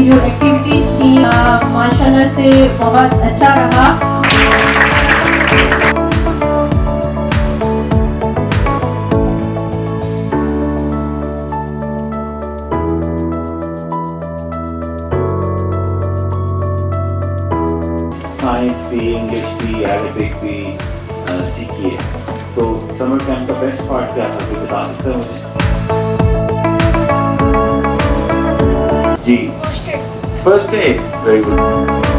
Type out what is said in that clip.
की जो एक्टिविटीज थी माशाल्लाह से बहुत अच्छा रहा। साइंस भी, इंग्लिश भी, अरबिक भी सीखी है। तो समर कैंप का बेस्ट पार्ट क्या था, कोई बता सकते हो मुझे? जी, फर्स्ट डे, वेरी गुड।